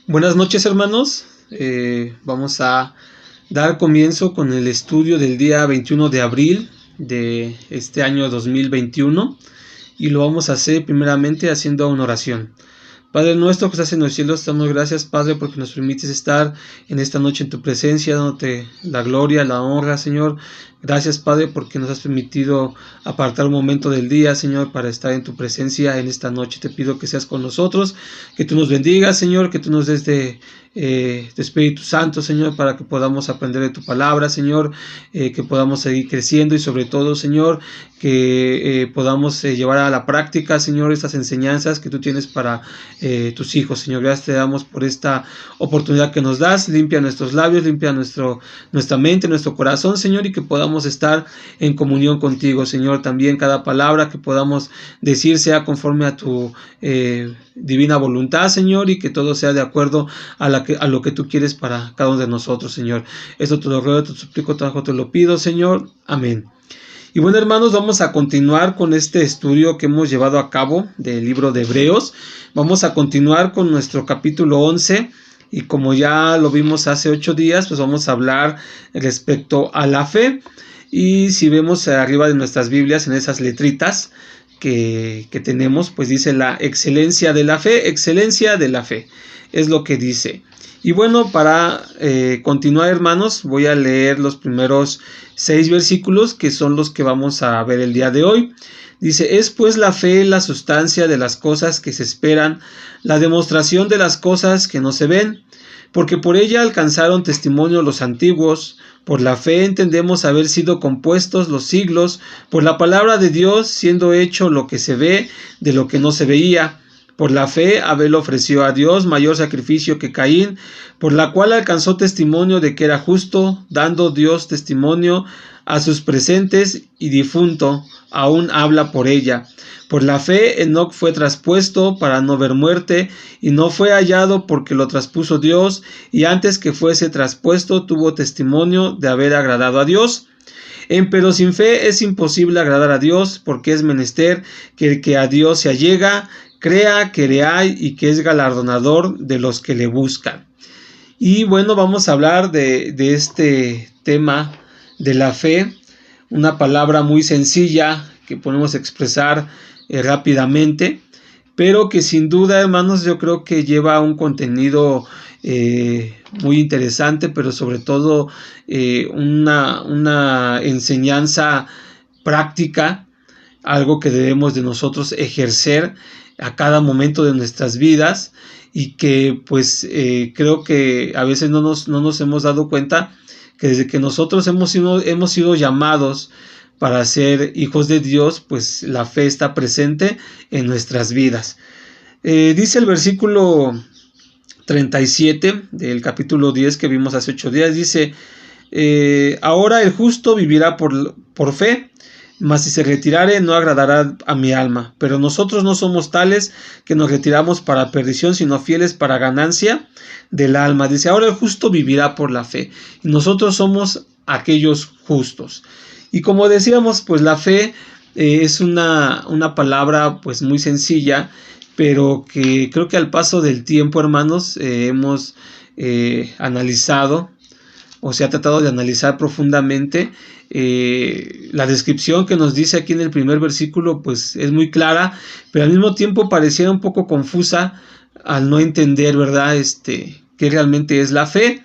Buenas noches, hermanos. Vamos a dar comienzo con el estudio del día 21 de abril de este año 2021 y lo vamos a hacer primeramente haciendo una oración. Padre nuestro que estás en los cielos, te damos gracias, Padre, porque nos permites estar en esta noche en tu presencia, dándote la gloria, la honra, Señor. Gracias, Padre, porque nos has permitido apartar un momento del día, Señor, para estar en tu presencia en esta noche. Te pido que seas con nosotros, que tú nos bendigas, Señor, que tú nos des de Espíritu Santo, Señor, para que podamos aprender de tu palabra, Señor, que podamos seguir creciendo y sobre todo, Señor, que podamos llevar a la práctica, Señor, estas enseñanzas que tú tienes para tus hijos. Señor, gracias te damos por esta oportunidad que nos das. Limpia nuestros labios, limpia nuestra mente, nuestro corazón, Señor, y que podamos estar en comunión contigo, Señor. También cada palabra que podamos decir sea conforme a tu divina voluntad, Señor, y que todo sea de acuerdo a lo que tú quieres para cada uno de nosotros, Señor. Esto te lo ruego, te lo suplico, te lo pido, Señor. Amén. Y bueno, hermanos, vamos a continuar con este estudio que hemos llevado a cabo del libro de Hebreos. Vamos a continuar con nuestro capítulo 11 y como ya lo vimos hace 8 días, pues vamos a hablar respecto a la fe. Y si vemos arriba de nuestras Biblias, en esas letritas que tenemos, pues dice la excelencia de la fe, es lo que dice. Y bueno, para continuar, hermanos, voy a leer los primeros 6 versículos que son los que vamos a ver el día de hoy. Dice, es pues la fe la sustancia de las cosas que se esperan, la demostración de las cosas que no se ven, porque por ella alcanzaron testimonio los antiguos. Por la fe entendemos haber sido compuestos los siglos, por la palabra de Dios siendo hecho lo que se ve de lo que no se veía. Por la fe Abel ofreció a Dios mayor sacrificio que Caín, por la cual alcanzó testimonio de que era justo, dando Dios testimonio a sus presentes y difunto, aún habla por ella. Por la fe Enoc fue traspuesto para no ver muerte, y no fue hallado porque lo traspuso Dios, y antes que fuese traspuesto tuvo testimonio de haber agradado a Dios. Empero sin fe es imposible agradar a Dios, porque es menester que el que a Dios se allega crea que le hay y que es galardonador de los que le buscan. Y bueno, vamos a hablar de este tema de la fe, una palabra muy sencilla que podemos expresar rápidamente, pero que sin duda, hermanos, yo creo que lleva un contenido muy interesante, pero sobre todo una enseñanza práctica, algo que debemos de nosotros ejercer a cada momento de nuestras vidas y que pues creo que a veces no nos hemos dado cuenta que desde que nosotros hemos sido llamados para ser hijos de Dios, pues la fe está presente en nuestras vidas. Dice el versículo 37 del capítulo 10 que vimos hace 8 días, dice, ahora el justo vivirá por fe, mas si se retirare no agradará a mi alma. Pero nosotros no somos tales que nos retiramos para perdición, sino fieles para ganancia del alma. Dice, ahora el justo vivirá por la fe. Y nosotros somos aquellos justos. Y como decíamos, pues la fe es una palabra pues muy sencilla, pero que creo que al paso del tiempo, hermanos, hemos analizado, o se ha tratado de analizar profundamente. La descripción que nos dice aquí en el primer versículo pues es muy clara, pero al mismo tiempo pareciera un poco confusa al no entender, ¿verdad? Qué realmente es la fe.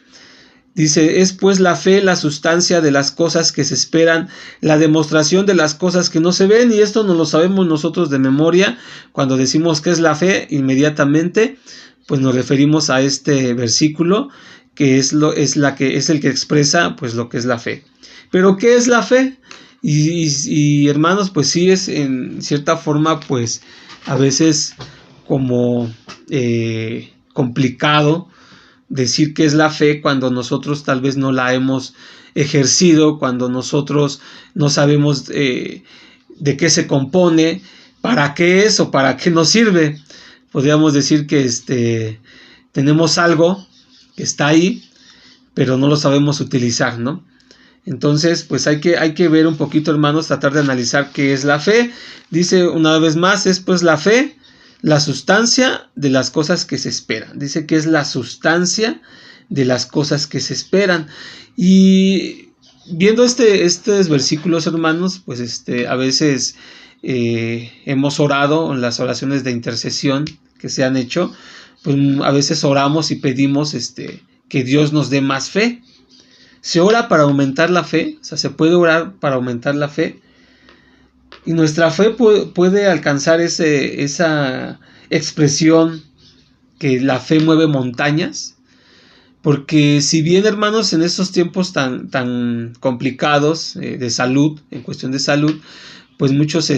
Dice, es pues la fe la sustancia de las cosas que se esperan, la demostración de las cosas que no se ven, y esto no lo sabemos nosotros de memoria. Cuando decimos que es la fe, inmediatamente pues nos referimos a este versículo, que es el que expresa pues lo que es la fe. Pero ¿qué es la fe? Y hermanos, pues sí es en cierta forma pues a veces como complicado decir qué es la fe cuando nosotros tal vez no la hemos ejercido, cuando nosotros no sabemos de qué se compone, para qué es o para qué nos sirve. Podríamos decir que tenemos algo que está ahí, pero no lo sabemos utilizar, ¿no? Entonces, pues hay que ver un poquito, hermanos, tratar de analizar qué es la fe. Dice una vez más, es pues la fe la sustancia de las cosas que se esperan. Dice que es la sustancia de las cosas que se esperan. Y viendo estos versículos, hermanos, pues a veces hemos orado en las oraciones de intercesión que se han hecho, pues a veces oramos y pedimos que Dios nos dé más fe. Se ora para aumentar la fe, o sea, se puede orar para aumentar la fe, y nuestra fe puede alcanzar esa expresión que la fe mueve montañas. Porque si bien, hermanos, en estos tiempos tan complicados de salud, en cuestión de salud, pues muchos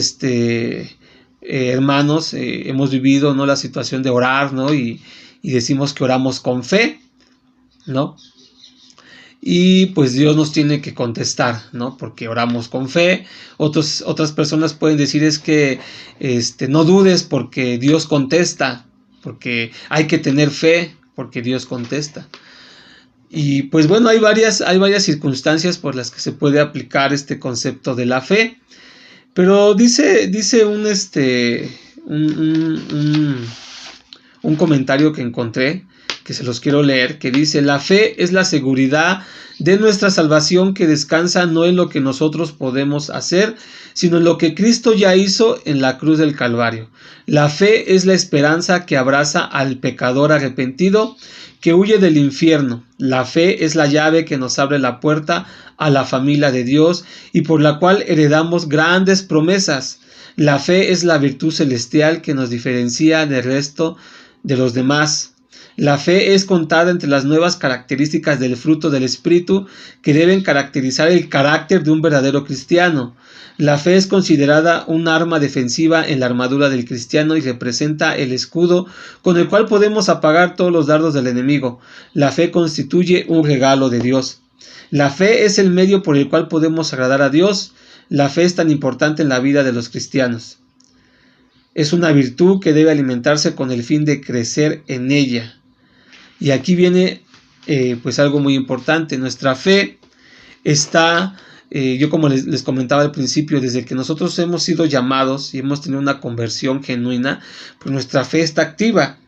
hermanos hemos vivido, ¿no?, la situación de orar, ¿no?, y decimos que oramos con fe, ¿no? Y pues Dios nos tiene que contestar, ¿no?, porque oramos con fe. Otras personas pueden decir es que no dudes porque Dios contesta, porque hay que tener fe porque Dios contesta. Y pues bueno, hay varias circunstancias por las que se puede aplicar este concepto de la fe. Pero dice un comentario que encontré, que se los quiero leer, que dice: la fe es la seguridad de nuestra salvación que descansa no en lo que nosotros podemos hacer, sino en lo que Cristo ya hizo en la cruz del Calvario. La fe es la esperanza que abraza al pecador arrepentido que huye del infierno. La fe es la llave que nos abre la puerta a la familia de Dios y por la cual heredamos grandes promesas. La fe es la virtud celestial que nos diferencia del resto de los demás. La fe es contada entre las nuevas características del fruto del Espíritu que deben caracterizar el carácter de un verdadero cristiano. La fe es considerada un arma defensiva en la armadura del cristiano y representa el escudo con el cual podemos apagar todos los dardos del enemigo. La fe constituye un regalo de Dios. La fe es el medio por el cual podemos agradar a Dios. La fe es tan importante en la vida de los cristianos. Es una virtud que debe alimentarse con el fin de crecer en ella. Y aquí viene pues algo muy importante. Nuestra fe está, yo como les comentaba al principio, desde que nosotros hemos sido llamados y hemos tenido una conversión genuina, pues nuestra fe está activa.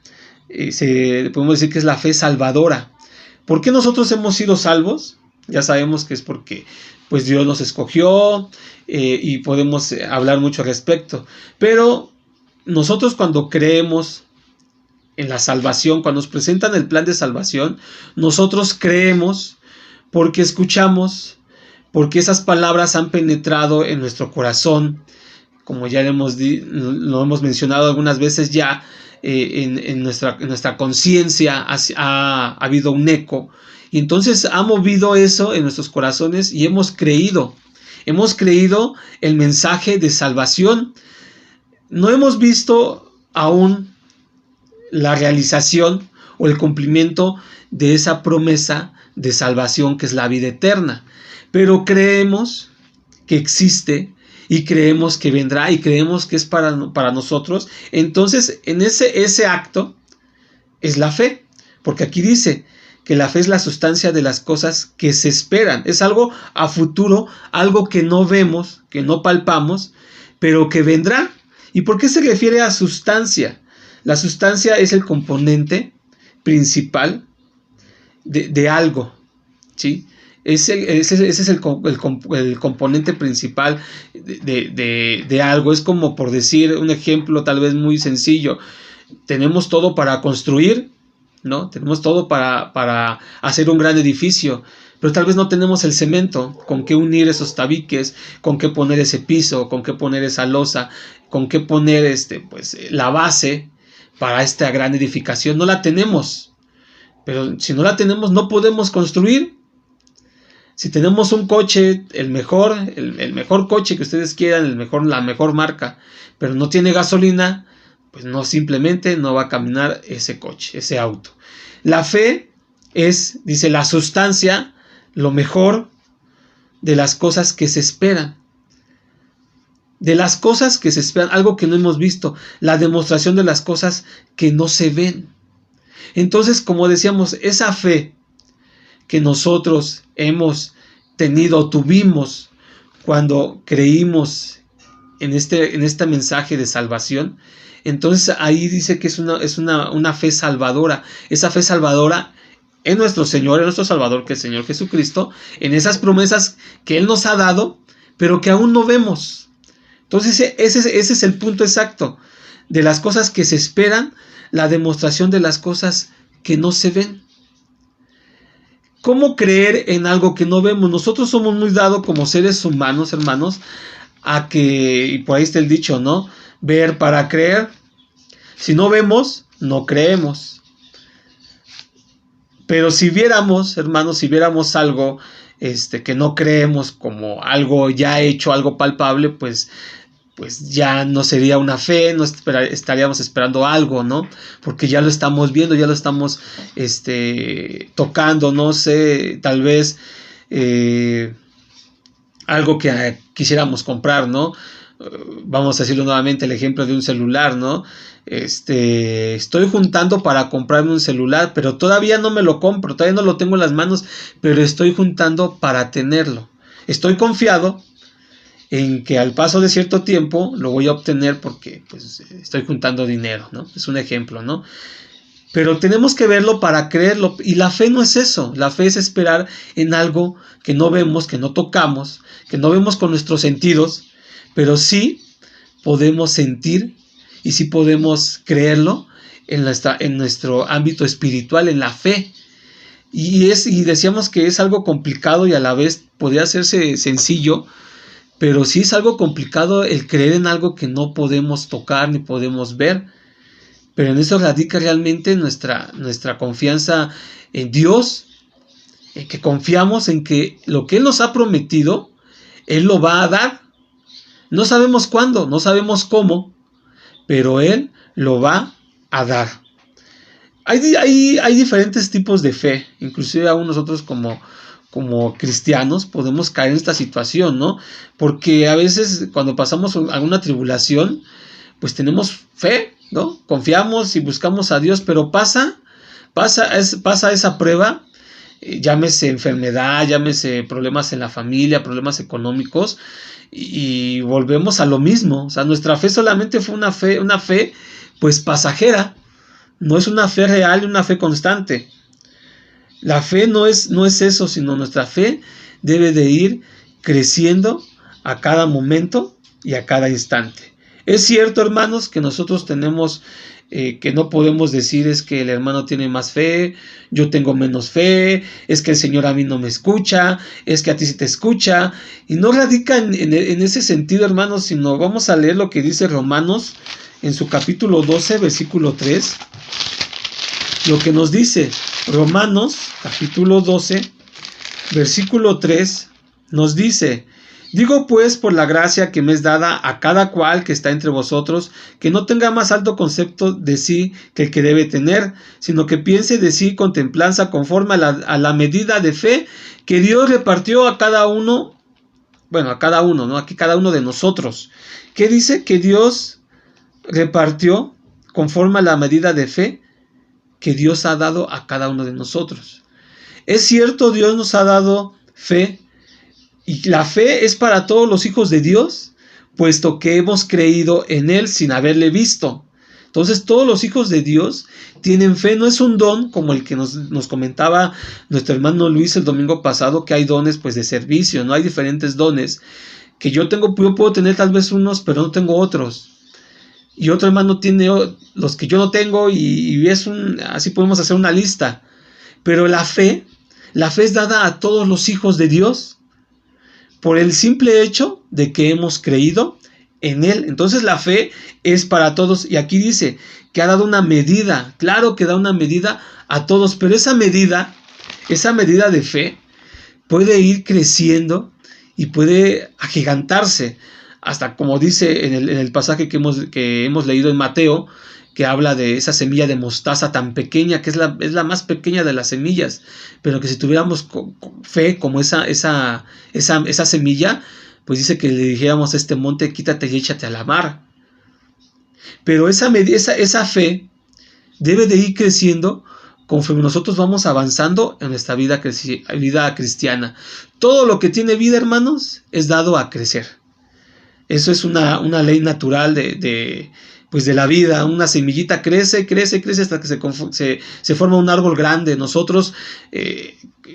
Podemos decir que es la fe salvadora. ¿Por qué nosotros hemos sido salvos? Ya sabemos que es porque pues Dios nos escogió y podemos hablar mucho al respecto. Pero nosotros cuando creemos en la salvación, cuando nos presentan el plan de salvación, nosotros creemos porque escuchamos, porque esas palabras han penetrado en nuestro corazón, como ya lo hemos mencionado algunas veces ya, en nuestra conciencia ha habido un eco, y entonces ha movido eso en nuestros corazones y hemos creído el mensaje de salvación. No hemos visto aún la realización o el cumplimiento de esa promesa de salvación que es la vida eterna, pero creemos que existe y creemos que vendrá y creemos que es para nosotros. Entonces en ese acto es la fe, porque aquí dice que la fe es la sustancia de las cosas que se esperan, es algo a futuro, algo que no vemos, que no palpamos, pero que vendrá. ¿Y por qué se refiere a sustancia? La sustancia es el componente principal de algo, ¿sí? Ese es el componente principal de algo. Es como, por decir un ejemplo tal vez muy sencillo, tenemos todo para construir, ¿no? Tenemos todo para hacer un gran edificio, pero tal vez no tenemos el cemento con qué unir esos tabiques, con qué poner ese piso, con qué poner esa losa, con qué poner pues la base para esta gran edificación. No la tenemos, pero si no la tenemos no podemos construir. Si tenemos un coche, el mejor coche que ustedes quieran, la mejor marca, pero no tiene gasolina, pues simplemente no va a caminar ese coche, ese auto. La fe es, dice, la sustancia, lo mejor de las cosas que se esperan. De las cosas que se esperan, algo que no hemos visto, la demostración de las cosas que no se ven. Entonces, como decíamos, esa fe que nosotros hemos tuvimos cuando creímos en este mensaje de salvación, Entonces ahí dice que es una fe salvadora. Esa fe salvadora en nuestro Señor, en nuestro Salvador, que es el Señor Jesucristo, en esas promesas que Él nos ha dado, pero que aún no vemos. Entonces ese es el punto exacto de las cosas que se esperan, la demostración de las cosas que no se ven. ¿Cómo creer en algo que no vemos? Nosotros somos muy dados como seres humanos, hermanos, a que, y por ahí está el dicho, ¿no? Ver para creer. Si no vemos, no creemos. Pero si viéramos, hermanos, si viéramos algo que no creemos como algo ya hecho, algo palpable, pues ya no sería una fe, no estaríamos esperando algo, ¿no? Porque ya lo estamos viendo, ya lo estamos tocando, no sé, tal vez algo que quisiéramos comprar, ¿no? Vamos a decirlo nuevamente, el ejemplo de un celular, ¿no? Estoy juntando para comprarme un celular, pero todavía no me lo compro, todavía no lo tengo en las manos, pero estoy juntando para tenerlo. Estoy confiado en que al paso de cierto tiempo lo voy a obtener porque pues, estoy juntando dinero, ¿no? Es un ejemplo, ¿no? Pero tenemos que verlo para creerlo, y la fe no es eso. La fe es esperar en algo que no vemos, que no tocamos, que no vemos con nuestros sentidos, pero sí podemos sentir y sí podemos creerlo en nuestro ámbito espiritual, en la fe. Y decíamos que es algo complicado y a la vez podría hacerse sencillo, pero sí es algo complicado el creer en algo que no podemos tocar ni podemos ver. Pero en eso radica realmente nuestra confianza en Dios, en que confiamos en que lo que Él nos ha prometido, Él lo va a dar. No sabemos cuándo, no sabemos cómo, pero Él lo va a dar. Hay diferentes tipos de fe, inclusive aún nosotros como cristianos podemos caer en esta situación, ¿no? Porque a veces cuando pasamos alguna tribulación, pues tenemos fe, ¿no? Confiamos y buscamos a Dios, pero pasa esa prueba, llámese enfermedad, llámese problemas en la familia, problemas económicos, y volvemos a lo mismo. O sea, nuestra fe solamente fue una fe pues pasajera, no es una fe real, una fe constante. La fe no es eso, sino nuestra fe debe de ir creciendo a cada momento y a cada instante. Es cierto, hermanos, que nosotros tenemos, que no podemos decir es que el hermano tiene más fe, yo tengo menos fe, es que el Señor a mí no me escucha, es que a ti sí te escucha, y no radica en ese sentido, hermanos, sino vamos a leer lo que dice Romanos en su capítulo 12, versículo 3, lo que nos dice Romanos, capítulo 12, versículo 3, nos dice: digo pues por la gracia que me es dada a cada cual que está entre vosotros, que no tenga más alto concepto de sí que el que debe tener, sino que piense de sí con templanza conforme a la medida de fe que Dios repartió a cada uno, ¿no? Aquí cada uno de nosotros. ¿Qué dice? Que Dios repartió conforme a la medida de fe que Dios ha dado a cada uno de nosotros. Es cierto, Dios nos ha dado fe, y la fe es para todos los hijos de Dios, puesto que hemos creído en Él sin haberle visto. Entonces todos los hijos de Dios tienen fe, no es un don como el que nos comentaba nuestro hermano Luis el domingo pasado, que hay dones pues de servicio, no hay diferentes dones, que yo puedo tener tal vez unos, pero no tengo otros. Y otro hermano tiene los que yo no tengo, y así podemos hacer una lista. Pero la fe es dada a todos los hijos de Dios por el simple hecho de que hemos creído en Él. Entonces la fe es para todos, y aquí dice que ha dado una medida, claro que da una medida a todos, pero esa medida de fe puede ir creciendo y puede agigantarse, hasta como dice en el pasaje que hemos leído en Mateo, que habla de esa semilla de mostaza tan pequeña, que es la más pequeña de las semillas, pero que si tuviéramos fe como esa semilla, pues dice que le dijéramos a este monte, quítate y échate a la mar. Pero esa fe debe de ir creciendo conforme nosotros vamos avanzando en nuestra vida cristiana. Todo lo que tiene vida, hermanos, es dado a crecer. Eso es una ley natural de pues de la vida. Una semillita crece, crece, crece hasta que se forma un árbol grande. Nosotros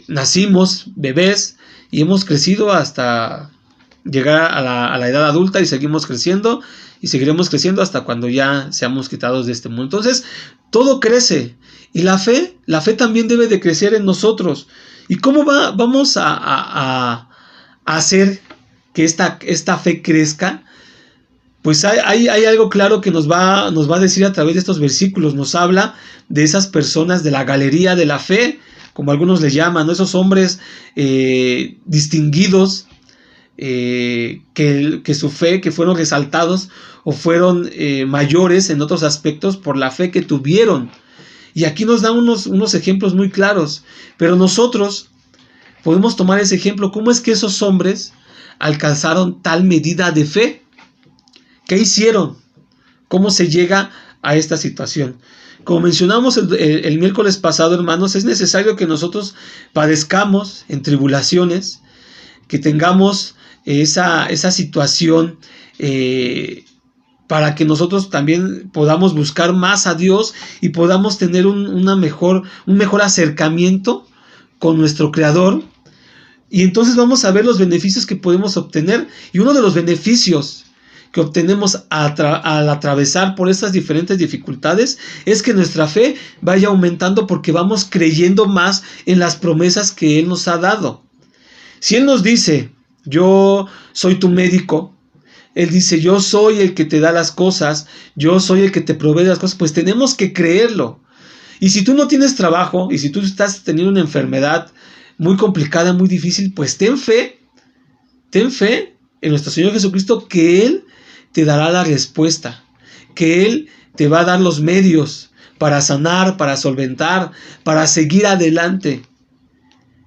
nacimos bebés y hemos crecido hasta llegar a la edad adulta y seguimos creciendo y seguiremos creciendo hasta cuando ya seamos quitados de este mundo. Entonces, todo crece y la fe también debe de crecer en nosotros. ¿Y cómo vamos a hacer que esta fe crezca? Pues hay algo claro que nos va a decir a través de estos versículos. Nos habla de esas personas de la galería de la fe, como algunos les llaman, ¿no? Esos hombres distinguidos, que su fe, que fueron resaltados o fueron mayores en otros aspectos por la fe que tuvieron. Y aquí nos da unos ejemplos muy claros, pero nosotros podemos tomar ese ejemplo. ¿Cómo es que esos hombres alcanzaron tal medida de fe? ¿Qué hicieron? ¿Cómo se llega a esta situación? Como mencionamos el miércoles pasado, hermanos, es necesario que nosotros padezcamos en tribulaciones, que tengamos esa situación para que nosotros también podamos buscar más a Dios y podamos tener un mejor acercamiento con nuestro Creador. Y entonces vamos a ver los beneficios que podemos obtener. Y uno de los beneficios que obtenemos al atravesar por estas diferentes dificultades es que nuestra fe vaya aumentando, porque vamos creyendo más en las promesas que Él nos ha dado. Si Él nos dice: yo soy tu médico, Él dice: yo soy el que te da las cosas, yo soy el que te provee las cosas, pues tenemos que creerlo. Y si tú no tienes trabajo, y si tú estás teniendo una enfermedad muy complicada, muy difícil, pues ten fe en nuestro Señor Jesucristo, que Él te dará la respuesta, que Él te va a dar los medios para sanar, para solventar, para seguir adelante.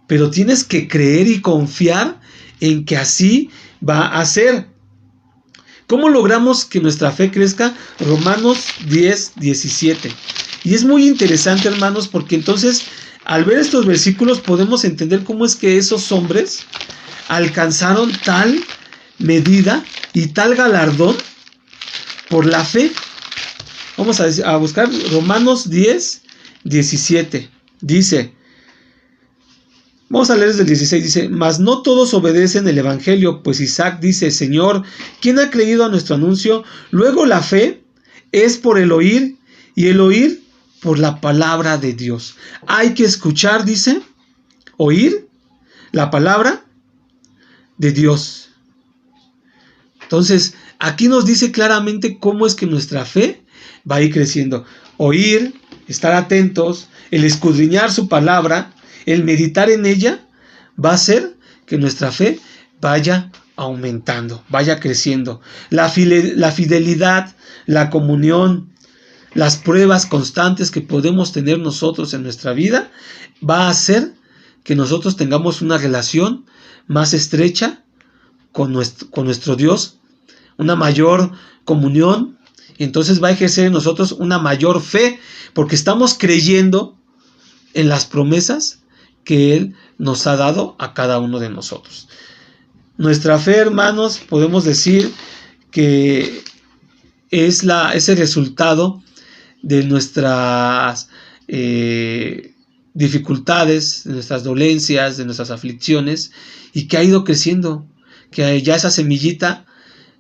Pero tienes que creer y confiar en que así va a ser. ¿Cómo logramos que nuestra fe crezca? Romanos 10:17. Y es muy interesante, hermanos, porque entonces al ver estos versículos podemos entender cómo es que esos hombres alcanzaron tal medida y tal galardón por la fe. Vamos a buscar Romanos 10:17. Dice, vamos a leer desde el 16, dice: mas no todos obedecen el evangelio, pues Isaac dice: Señor, ¿quién ha creído a nuestro anuncio? Luego la fe es por el oír, y el oír por la palabra de Dios. Hay que escuchar, dice, oír la palabra de Dios. Entonces, aquí nos dice claramente cómo es que nuestra fe va a ir creciendo. Oír, estar atentos, el escudriñar su palabra, el meditar en ella, va a hacer que nuestra fe vaya aumentando, vaya creciendo. La fidelidad, la comunión, las pruebas constantes que podemos tener nosotros en nuestra vida, va a hacer que nosotros tengamos una relación más estrecha con nuestro Dios, una mayor comunión, y entonces va a ejercer en nosotros una mayor fe, porque estamos creyendo en las promesas que Él nos ha dado a cada uno de nosotros. Nuestra fe, hermanos, podemos decir que es ese resultado de nuestras dificultades, de nuestras dolencias, de nuestras aflicciones, y que ha ido creciendo, que ya esa semillita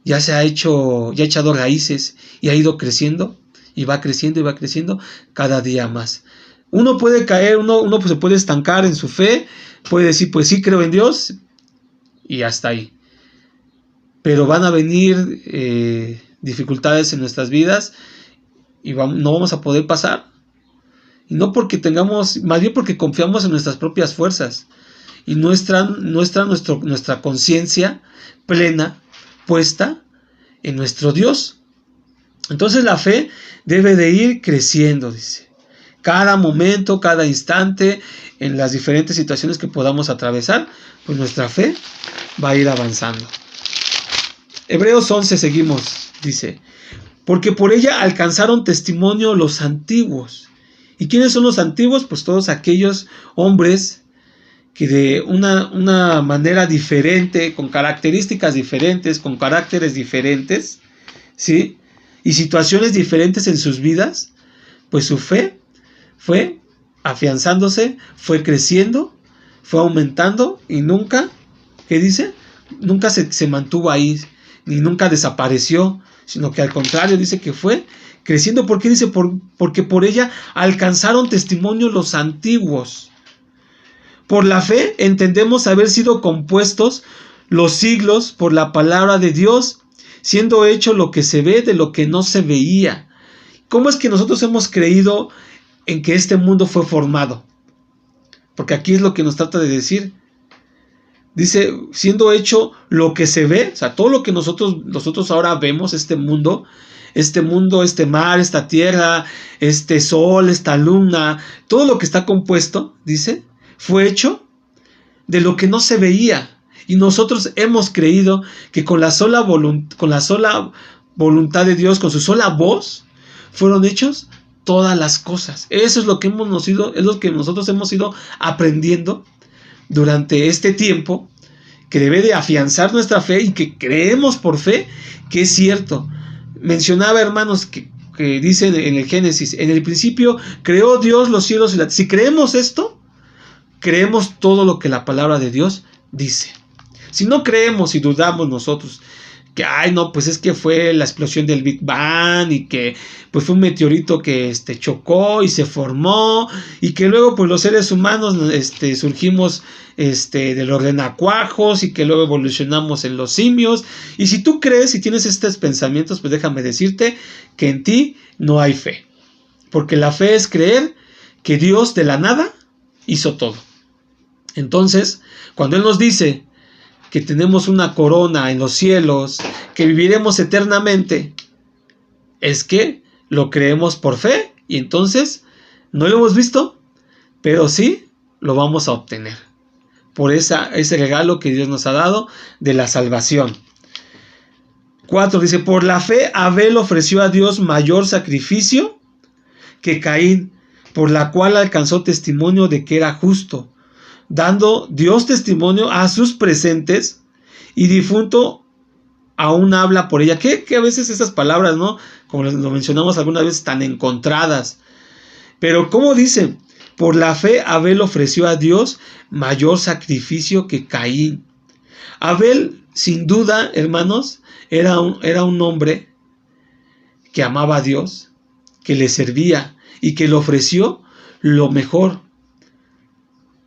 ya ha echado raíces y ha ido creciendo, y va creciendo y va creciendo cada día más. Uno puede caer, uno se puede estancar en su fe, puede decir: pues sí, creo en Dios, y hasta ahí. Pero van a venir dificultades en nuestras vidas y no vamos a poder pasar. Y no porque más bien porque confiamos en nuestras propias fuerzas y nuestra conciencia plena puesta en nuestro Dios. Entonces la fe debe de ir creciendo, dice. Cada momento, cada instante, en las diferentes situaciones que podamos atravesar, pues nuestra fe va a ir avanzando. Hebreos 11, seguimos, dice: porque por ella alcanzaron testimonio los antiguos. ¿Y quiénes son los antiguos? Pues todos aquellos hombres que de una manera diferente, con características diferentes, con caracteres diferentes, ¿sí?, y situaciones diferentes en sus vidas, pues su fe fue afianzándose, fue creciendo, fue aumentando y nunca, ¿qué dice? Nunca se mantuvo ahí, ni nunca desapareció, sino que al contrario dice que fue creciendo. ¿Por qué dice? Porque por ella alcanzaron testimonio los antiguos. Por la fe entendemos haber sido compuestos los siglos por la palabra de Dios, siendo hecho lo que se ve de lo que no se veía. ¿Cómo es que nosotros hemos creído en que este mundo fue formado? Porque aquí es lo que nos trata de decir. Dice, siendo hecho lo que se ve, o sea, todo lo que nosotros ahora vemos, este mundo, este mar, esta tierra, este sol, esta luna, todo lo que está compuesto, dice, fue hecho de lo que no se veía. Y nosotros hemos creído que con la sola voluntad de Dios, con su sola voz, fueron hechos todas las cosas. Eso es lo que nosotros hemos ido aprendiendo durante este tiempo, que debe de afianzar nuestra fe y que creemos por fe que es cierto. Mencionaba, hermanos, que dice en el Génesis, en el principio creó Dios los cielos y la tierra. Si creemos esto, creemos todo lo que la palabra de Dios dice. Si no creemos y dudamos nosotros que, pues es que fue la explosión del Big Bang y que pues fue un meteorito que chocó y se formó y que luego pues los seres humanos surgimos de los renacuajos y que luego evolucionamos en los simios. Y si tú crees y tienes estos pensamientos, pues déjame decirte que en ti no hay fe. Porque la fe es creer que Dios de la nada hizo todo. Entonces, cuando Él nos dice que tenemos una corona en los cielos, que viviremos eternamente, es que lo creemos por fe y entonces no lo hemos visto, pero sí lo vamos a obtener por ese regalo que Dios nos ha dado de la salvación. 4 dice, por la fe Abel ofreció a Dios mayor sacrificio que Caín, por la cual alcanzó testimonio de que era justo, dando Dios testimonio a sus presentes, y difunto aún habla por ella. Que a veces esas palabras, ¿no? Como lo mencionamos alguna vez, están encontradas. Pero ¿cómo dice? Por la fe Abel ofreció a Dios mayor sacrificio que Caín. Abel, sin duda, hermanos, era un hombre que amaba a Dios, que le servía y que le ofreció lo mejor,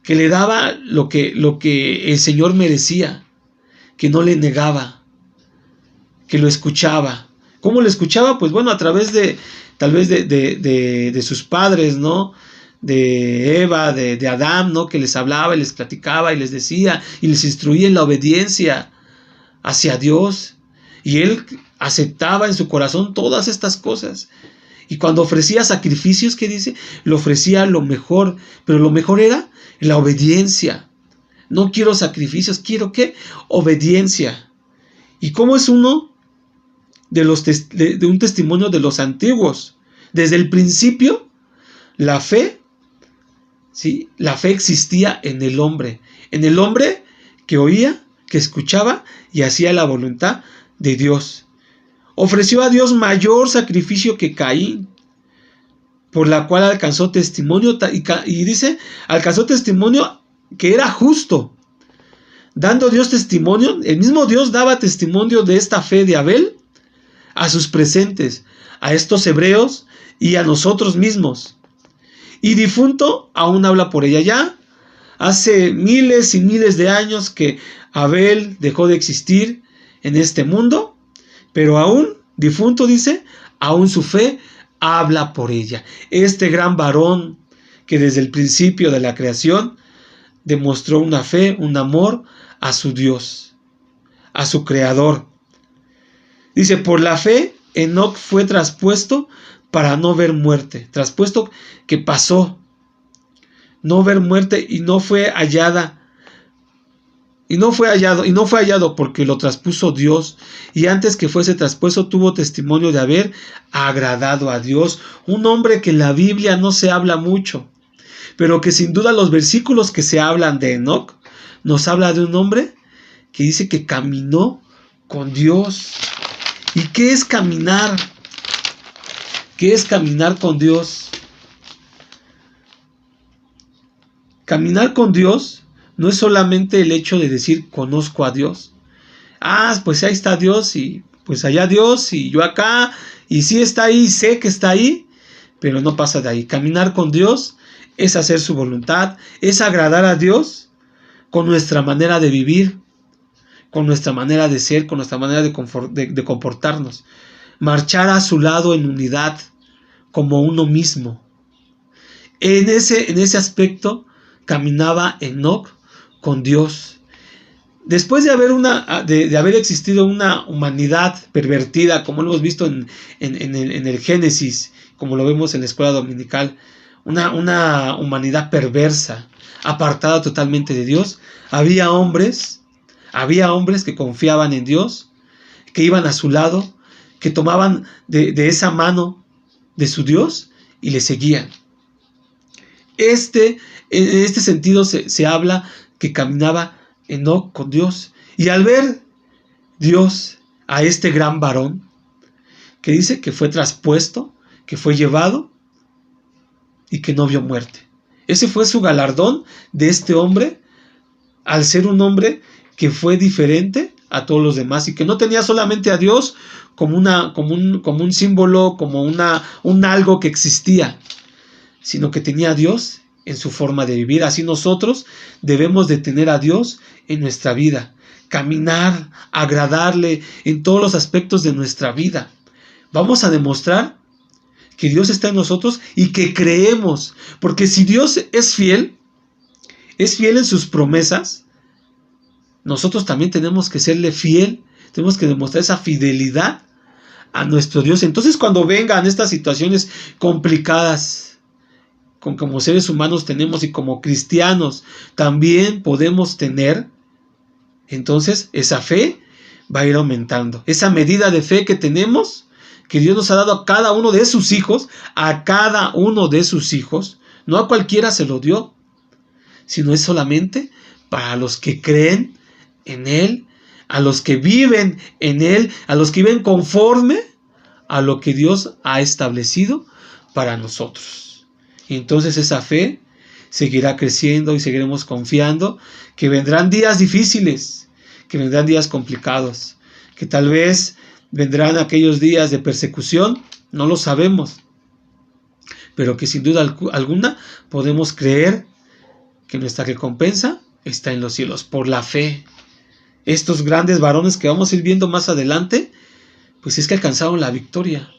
que le daba lo que el Señor merecía, que no le negaba, que lo escuchaba. ¿Cómo lo escuchaba? Pues bueno, a través tal vez de sus padres, ¿no? De Eva, de Adán, ¿no? Que les hablaba y les platicaba y les decía y les instruía en la obediencia hacia Dios. Y él aceptaba en su corazón todas estas cosas. Y cuando ofrecía sacrificios, ¿qué dice? Lo ofrecía lo mejor, pero lo mejor era la obediencia. No quiero sacrificios, quiero ¿qué? Obediencia. ¿Y cómo es uno de un testimonio de los antiguos? Desde el principio, la fe, ¿sí? La fe existía en el hombre que oía, que escuchaba y hacía la voluntad de Dios. Ofreció a Dios mayor sacrificio que Caín, por la cual alcanzó testimonio, y dice, alcanzó testimonio que era justo, dando Dios testimonio. El mismo Dios daba testimonio de esta fe de Abel a sus presentes, a estos hebreos y a nosotros mismos. Y difunto aún habla por ella. Ya hace miles y miles de años que Abel dejó de existir en este mundo, pero aún, difunto dice, aún su fe habla por ella. Este gran varón que desde el principio de la creación demostró una fe, un amor a su Dios, a su Creador. Dice, por la fe, Enoc fue traspuesto para no ver muerte. Traspuesto que pasó, no ver muerte, y no fue hallada. Y no fue hallado porque lo traspuso Dios, y antes que fuese traspuesto tuvo testimonio de haber agradado a Dios. Un hombre que en la Biblia no se habla mucho, pero que sin duda los versículos que se hablan de Enoc nos habla de un hombre que dice que caminó con Dios. ¿Y qué es caminar ¿Qué es caminar con Dios? Caminar con Dios no es solamente el hecho de decir conozco a Dios. Ah, pues ahí está Dios y pues allá Dios y yo acá y sí está ahí, sé que está ahí, pero no pasa de ahí. Caminar con Dios es hacer su voluntad, es agradar a Dios con nuestra manera de vivir, con nuestra manera de ser, con nuestra manera de comportarnos. Marchar a su lado en unidad, como uno mismo. En ese aspecto caminaba Enoc con Dios. Después de haber existido una humanidad pervertida, como lo hemos visto en el Génesis, como lo vemos en la escuela dominical, una humanidad perversa, apartada totalmente de Dios, había hombres que confiaban en Dios, que iban a su lado, que tomaban de esa mano de su Dios y le seguían. En este sentido se habla que caminaba Enoc con Dios. Y al ver Dios a este gran varón, que dice que fue traspuesto, que fue llevado y que no vio muerte. Ese fue su galardón de este hombre, al ser un hombre que fue diferente a todos los demás y que no tenía solamente a Dios como un símbolo, como un algo que existía, sino que tenía a Dios en su forma de vivir. Así nosotros debemos de tener a Dios en nuestra vida, caminar, agradarle en todos los aspectos de nuestra vida. Vamos a demostrar que Dios está en nosotros y que creemos, porque si Dios es fiel en sus promesas, nosotros también tenemos que serle fiel, tenemos que demostrar esa fidelidad a nuestro Dios. Entonces, cuando vengan estas situaciones complicadas, como seres humanos tenemos y como cristianos también podemos tener, entonces esa fe va a ir aumentando. Esa medida de fe que tenemos, que Dios nos ha dado a cada uno de sus hijos, no a cualquiera se lo dio, sino es solamente para los que creen en Él, a los que viven en Él, a los que viven conforme a lo que Dios ha establecido para nosotros. Y entonces esa fe seguirá creciendo y seguiremos confiando que vendrán días difíciles, que vendrán días complicados, que tal vez vendrán aquellos días de persecución, no lo sabemos, pero que sin duda alguna podemos creer que nuestra recompensa está en los cielos por la fe. Estos grandes varones que vamos a ir viendo más adelante, pues es que alcanzaron la victoria,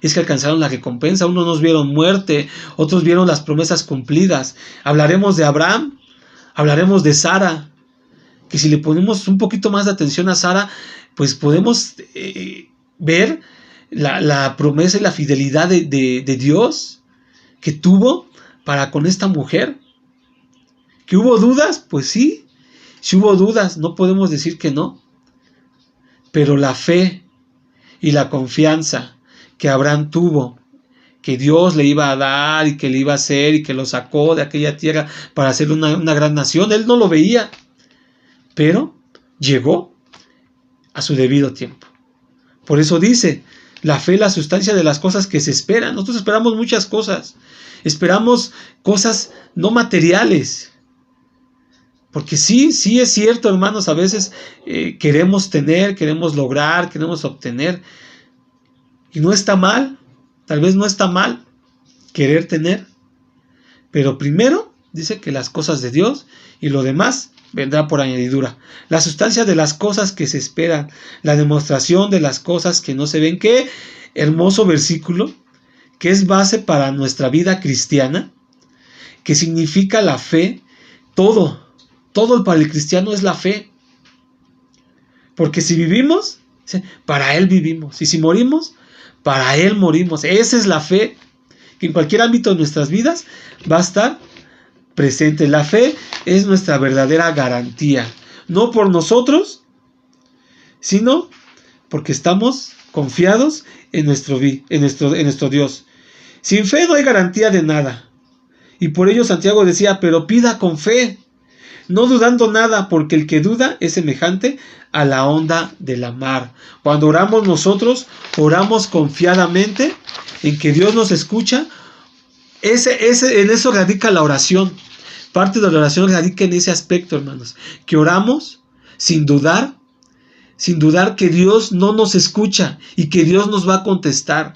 es que alcanzaron la recompensa. Unos nos vieron muerte, otros vieron las promesas cumplidas. Hablaremos de Abraham, hablaremos de Sara, que si le ponemos un poquito más de atención a Sara, pues podemos ver la promesa y la fidelidad de Dios que tuvo para con esta mujer. ¿Que hubo dudas? Pues sí hubo dudas, no podemos decir que no. Pero la fe y la confianza que Abraham tuvo, que Dios le iba a dar y que le iba a hacer y que lo sacó de aquella tierra para hacer una gran nación, él no lo veía, pero llegó a su debido tiempo. Por eso dice, la fe es la sustancia de las cosas que se esperan. Nosotros esperamos muchas cosas, esperamos cosas no materiales, porque sí es cierto, hermanos, a veces queremos tener, queremos lograr, queremos obtener. Y no está mal, tal vez no está mal querer tener. Pero primero dice que las cosas de Dios y lo demás vendrá por añadidura. La sustancia de las cosas que se esperan, la demostración de las cosas que no se ven. Qué hermoso versículo, que es base para nuestra vida cristiana, que significa la fe. Todo para el cristiano es la fe. Porque si vivimos, para Él vivimos. Y si morimos, para Él morimos. Esa es la fe que en cualquier ámbito de nuestras vidas va a estar presente. La fe es nuestra verdadera garantía. No por nosotros, sino porque estamos confiados en nuestro Dios. Sin fe no hay garantía de nada. Y por ello Santiago decía, pero pida con fe, no dudando nada, porque el que duda es semejante a la onda de la mar. Cuando oramos nosotros, oramos confiadamente en que Dios nos escucha, en eso radica la oración. Parte de la oración radica en ese aspecto, hermanos, que oramos sin dudar que Dios no nos escucha y que Dios nos va a contestar.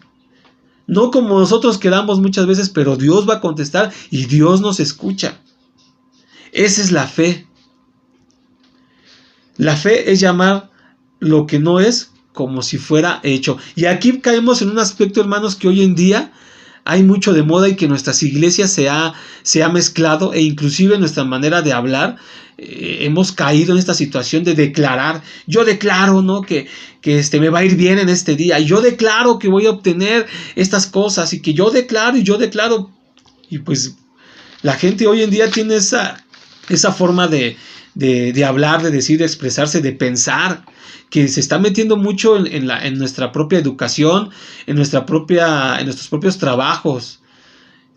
No como nosotros queramos muchas veces, pero Dios va a contestar y Dios nos escucha. Esa es la fe. La fe es llamar lo que no es como si fuera hecho. Y aquí caemos en un aspecto, hermanos, que hoy en día hay mucho de moda y que nuestras iglesias se ha mezclado, e inclusive en nuestra manera de hablar hemos caído en esta situación de declarar. Yo declaro, ¿no?, que me va a ir bien en este día. Y yo declaro que voy a obtener estas cosas, y que yo declaro y yo declaro. Y pues la gente hoy en día tiene esa forma de hablar, de decir, de expresarse, de pensar, que se está metiendo mucho en nuestra propia educación, en nuestros propios trabajos,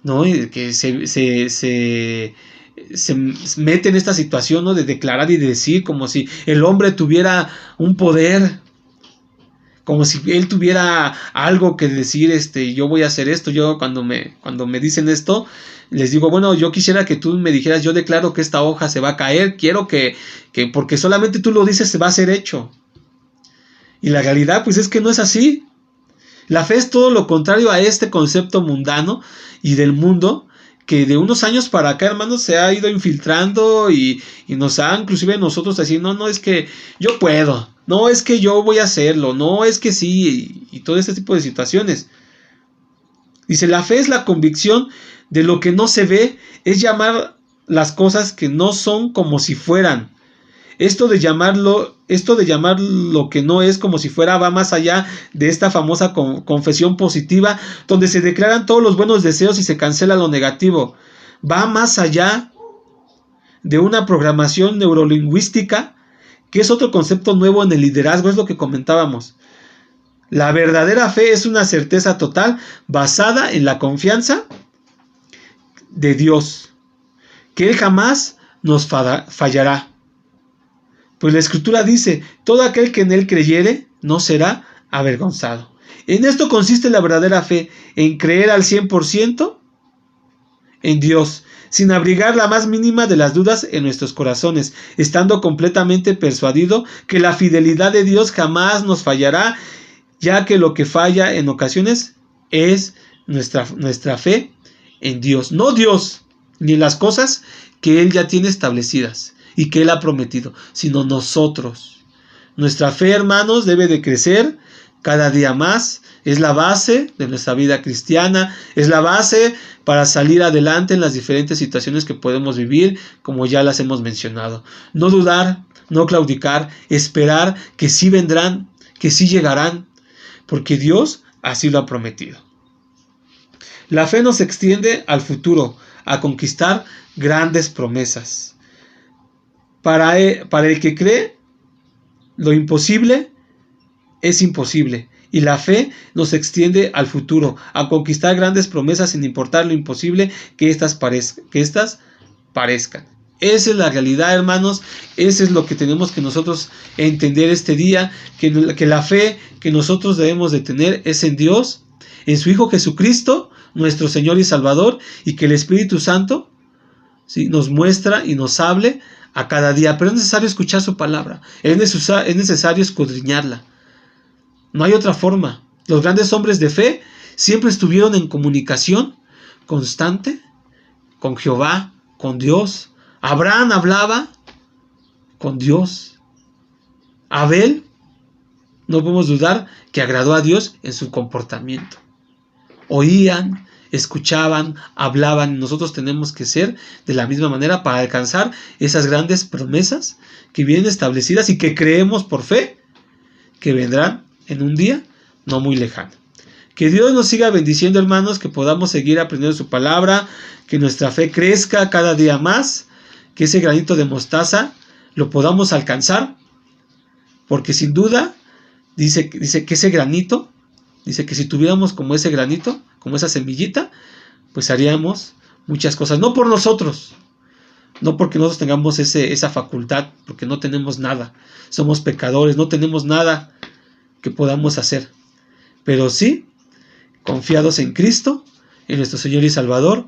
¿no? Y que se mete en esta situación, ¿no?, de declarar y de decir, como si el hombre tuviera un poder, como si él tuviera algo que decir. Yo voy a hacer esto. Yo cuando me dicen esto, les digo, bueno, yo quisiera que tú me dijeras, yo declaro que esta hoja se va a caer, quiero que porque solamente tú lo dices, se va a hacer hecho. Y la realidad, pues, es que no es así. La fe es todo lo contrario a este concepto mundano y del mundo, que de unos años para acá, hermanos, se ha ido infiltrando y nos ha, inclusive nosotros, decir, no, es que yo puedo, no, es que yo voy a hacerlo, no, es que sí, y todo este tipo de situaciones. Dice, la fe es la convicción de lo que no se ve, es llamar las cosas que no son como si fueran. Esto de llamar lo que no es como si fuera va más allá de esta famosa confesión positiva, donde se declaran todos los buenos deseos y se cancela lo negativo. Va más allá de una programación neurolingüística, que es otro concepto nuevo en el liderazgo, es lo que comentábamos. La verdadera fe es una certeza total basada en la confianza de Dios, que Él jamás nos fallará. Pues la Escritura dice, todo aquel que en Él creyere no será avergonzado. En esto consiste la verdadera fe, en creer al 100% en Dios, sin abrigar la más mínima de las dudas en nuestros corazones, estando completamente persuadido que la fidelidad de Dios jamás nos fallará, ya que lo que falla en ocasiones es nuestra fe en Dios. No Dios, ni en las cosas que Él ya tiene establecidas y que Él ha prometido, sino nosotros. Nuestra fe, hermanos, debe de crecer cada día más. Es la base de nuestra vida cristiana, es la base para salir adelante en las diferentes situaciones que podemos vivir, como ya las hemos mencionado. No dudar, no claudicar, esperar que sí vendrán, que sí llegarán, porque Dios así lo ha prometido. La fe nos extiende al futuro, a conquistar grandes promesas. Para el que cree, lo imposible es imposible. Y la fe nos extiende al futuro, a conquistar grandes promesas sin importar lo imposible que éstas parezcan. Esa es la realidad, hermanos. Eso es lo que tenemos que nosotros entender este día, que la fe que nosotros debemos de tener es en Dios, en su Hijo Jesucristo, nuestro Señor y Salvador, y que el Espíritu Santo, ¿sí?, nos muestra y nos hable a cada día. Pero es necesario escuchar su palabra, es necesario escudriñarla. No hay otra forma. Los grandes hombres de fe siempre estuvieron en comunicación constante con Jehová, con Dios. Abraham hablaba con Dios. Abel, no podemos dudar que agradó a Dios en su comportamiento. Oían, escuchaban, hablaban. Nosotros tenemos que ser de la misma manera para alcanzar esas grandes promesas que vienen establecidas y que creemos por fe que vendrán en un día no muy lejano. Que Dios nos siga bendiciendo, hermanos, que podamos seguir aprendiendo su palabra, que nuestra fe crezca cada día más, que ese granito de mostaza lo podamos alcanzar, porque sin duda dice que ese granito, dice que si tuviéramos como ese granito, como esa semillita, pues haríamos muchas cosas, no por nosotros, no porque nosotros tengamos esa facultad, porque no tenemos nada, somos pecadores, no tenemos nada que podamos hacer, pero sí confiados en Cristo, en nuestro Señor y Salvador,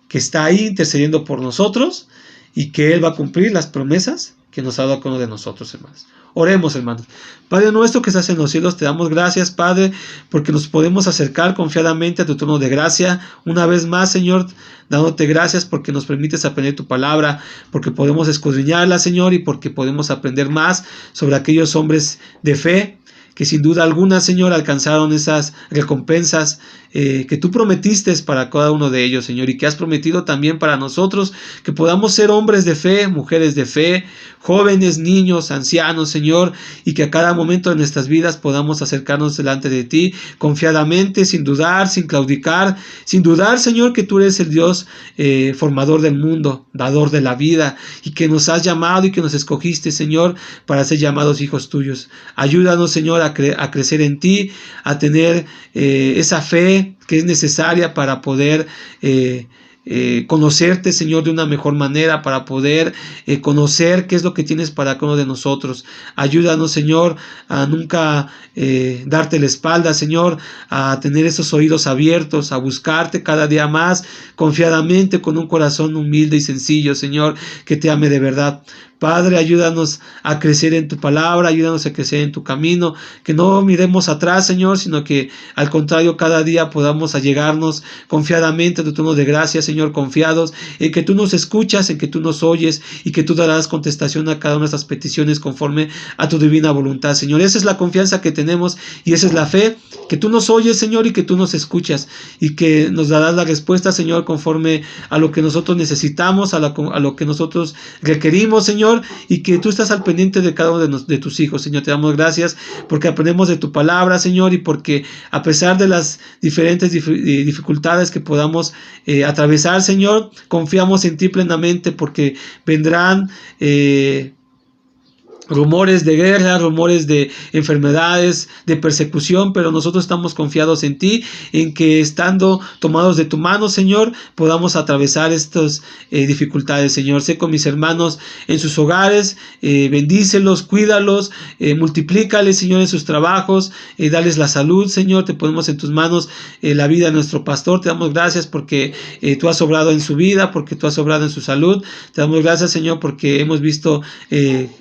que está ahí intercediendo por nosotros y que Él va a cumplir las promesas que nos ha dado a cada uno de nosotros, hermanos. Oremos, hermanos. Padre nuestro que estás en los cielos, te damos gracias, Padre, porque nos podemos acercar confiadamente a tu trono de gracia. Una vez más, Señor, dándote gracias porque nos permites aprender tu palabra, porque podemos escudriñarla, Señor, y porque podemos aprender más sobre aquellos hombres de fe que sin duda alguna, Señor, alcanzaron esas recompensas que tú prometiste para cada uno de ellos, Señor, y que has prometido también para nosotros, que podamos ser hombres de fe, mujeres de fe, jóvenes, niños, ancianos, Señor, y que a cada momento de nuestras vidas podamos acercarnos delante de ti confiadamente, sin dudar, sin claudicar, sin dudar, Señor, que tú eres el Dios formador del mundo, dador de la vida, y que nos has llamado y que nos escogiste, Señor, para ser llamados hijos tuyos. Ayúdanos, Señor, a crecer en ti, a tener esa fe que es necesaria para poder conocerte, Señor, de una mejor manera, para poder conocer qué es lo que tienes para cada uno de nosotros. Ayúdanos, Señor, a nunca darte la espalda, Señor, a tener esos oídos abiertos, a buscarte cada día más confiadamente, con un corazón humilde y sencillo, Señor, que te ame de verdad. Padre, ayúdanos a crecer en tu palabra, ayúdanos a crecer en tu camino, que no miremos atrás, Señor, sino que al contrario cada día podamos allegarnos confiadamente a tu trono de gracia, Señor, confiados en que tú nos escuchas, en que tú nos oyes y que tú darás contestación a cada una de nuestras peticiones conforme a tu divina voluntad, Señor. Esa es la confianza que tenemos y esa es la fe, que tú nos oyes, Señor, y que tú nos escuchas y que nos darás la respuesta, Señor, conforme a lo que nosotros necesitamos, a lo que nosotros requerimos, Señor, y que tú estás al pendiente de cada uno de tus hijos, Señor. Te damos gracias porque aprendemos de tu palabra, Señor, y porque a pesar de las diferentes dificultades que podamos atravesar, Señor, confiamos en ti plenamente porque vendrán rumores de guerra, rumores de enfermedades, de persecución, pero nosotros estamos confiados en ti, en que estando tomados de tu mano, Señor, podamos atravesar estas dificultades, Señor. Sé con mis hermanos en sus hogares, bendícelos, cuídalos, multiplícales, Señor, en sus trabajos, dales la salud, Señor. Te ponemos en tus manos la vida de nuestro pastor. Te damos gracias porque tú has obrado en su vida, porque tú has obrado en su salud. Te damos gracias, Señor, porque hemos visto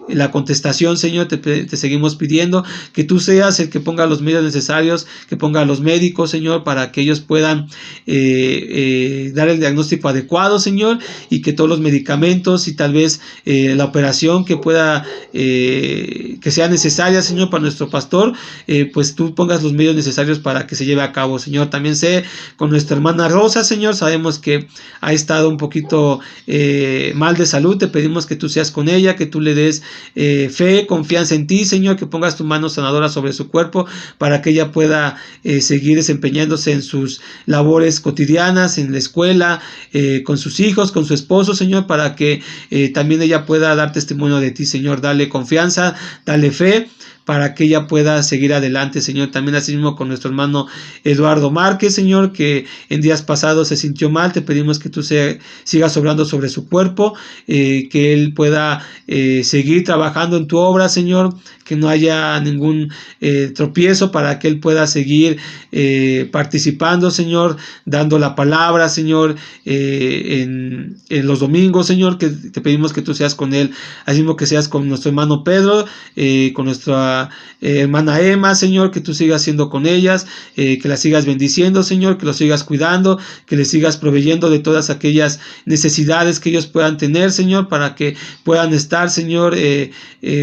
la contestación, Señor. Te seguimos pidiendo que tú seas el que ponga los medios necesarios, que ponga a los médicos, Señor, para que ellos puedan dar el diagnóstico adecuado, Señor, y que todos los medicamentos y tal vez la operación que pueda que sea necesaria, Señor, para nuestro pastor, pues tú pongas los medios necesarios para que se lleve a cabo, Señor. También sé con nuestra hermana Rosa, Señor, sabemos que ha estado un poquito mal de salud. Te pedimos que tú seas con ella, que tú le des fe, confianza en ti, Señor, que pongas tu mano sanadora sobre su cuerpo para que ella pueda seguir desempeñándose en sus labores cotidianas, en la escuela, con sus hijos, con su esposo, Señor, para que también ella pueda dar testimonio de ti, Señor. Dale confianza, dale fe, para que ella pueda seguir adelante, Señor. También así mismo con nuestro hermano Eduardo Márquez, Señor, que en días pasados se sintió mal. Te pedimos que tú sigas obrando sobre su cuerpo, que él pueda seguir trabajando en tu obra, Señor, que no haya ningún tropiezo, para que él pueda seguir participando, Señor, dando la palabra, Señor, en los domingos, Señor, que te pedimos que tú seas con él, así mismo que seas con nuestro hermano Pedro, con nuestra hermana Emma, Señor, que tú sigas siendo con ellas, que las sigas bendiciendo, Señor, que los sigas cuidando, que les sigas proveyendo de todas aquellas necesidades que ellos puedan tener, Señor, para que puedan estar, Señor,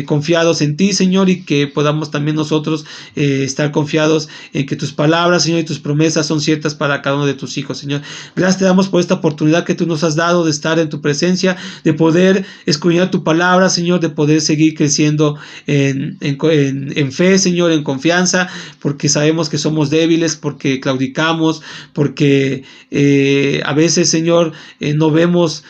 confiados en ti, Señor, y que podamos también nosotros estar confiados en que tus palabras, Señor, y tus promesas son ciertas para cada uno de tus hijos, Señor. Gracias te damos por esta oportunidad que tú nos has dado de estar en tu presencia, de poder escudriñar tu palabra, Señor, de poder seguir creciendo en fe, Señor, en confianza, porque sabemos que somos débiles, porque claudicamos, porque a veces, Señor, no vemos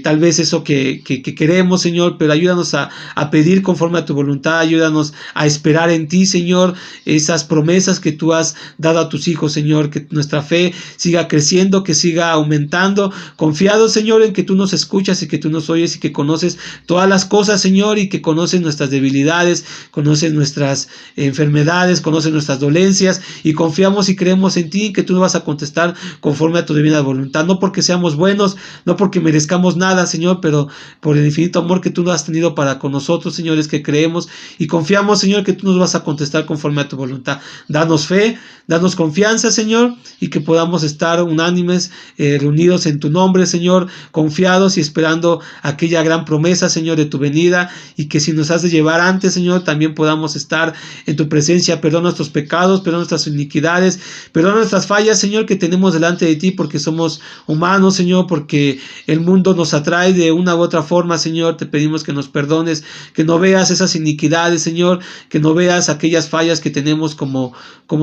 tal vez eso que queremos, Señor, pero ayúdanos a pedir conforme a tu voluntad, ayúdanos a esperar en ti, Señor, esas promesas que tú has dado a tus hijos, Señor, que nuestra fe siga creciendo, que siga aumentando, confiados, Señor, en que tú nos escuchas y que tú nos oyes y que conoces todas las cosas, Señor, y que conoces nuestras debilidades, conoces nuestras enfermedades, conoces nuestras dolencias, y confiamos y creemos en ti, que tú nos vas a contestar conforme a tu divina voluntad, no porque seamos buenos, no porque merezcamos nada, Señor, pero por el infinito amor que tú has tenido para con nosotros, Señor, es que creemos y confiamos, Señor, que tú nos vas a contestar conforme a tu voluntad. Danos fe, danos confianza, Señor, y que podamos estar unánimes, reunidos en tu nombre, Señor, confiados y esperando aquella gran promesa, Señor, de tu venida, y que si nos has de llevar antes, Señor, también podamos estar en tu presencia. Perdona nuestros pecados, perdona nuestras iniquidades, perdona nuestras fallas, Señor, que tenemos delante de ti, porque somos humanos, Señor, porque el mundo nos atrae de una u otra forma, Señor. Te pedimos que nos perdones, que no veas esas iniquidades, Señor, que no veas aquellas fallas que tenemos como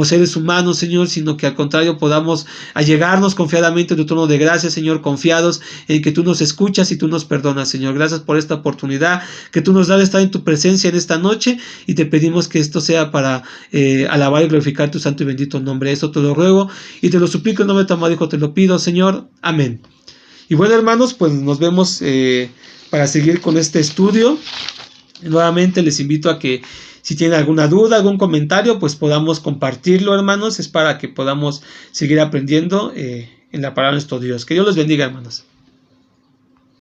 seres humanos, Señor, sino que al contrario podamos allegarnos confiadamente en tu trono de gracia, Señor, confiados en que tú nos escuchas y tú nos perdonas, Señor. Gracias por esta oportunidad que tú nos das de estar en tu presencia en esta noche, y te pedimos que esto sea para alabar y glorificar tu santo y bendito nombre. Esto te lo ruego y te lo suplico en nombre de tu amado Hijo, te lo pido, Señor. Amén. Y bueno, hermanos, pues nos vemos para seguir con este estudio. Nuevamente les invito a que si tienen alguna duda, algún comentario, pues podamos compartirlo, hermanos. Es para que podamos seguir aprendiendo en la palabra de nuestro Dios. Que Dios los bendiga, hermanos.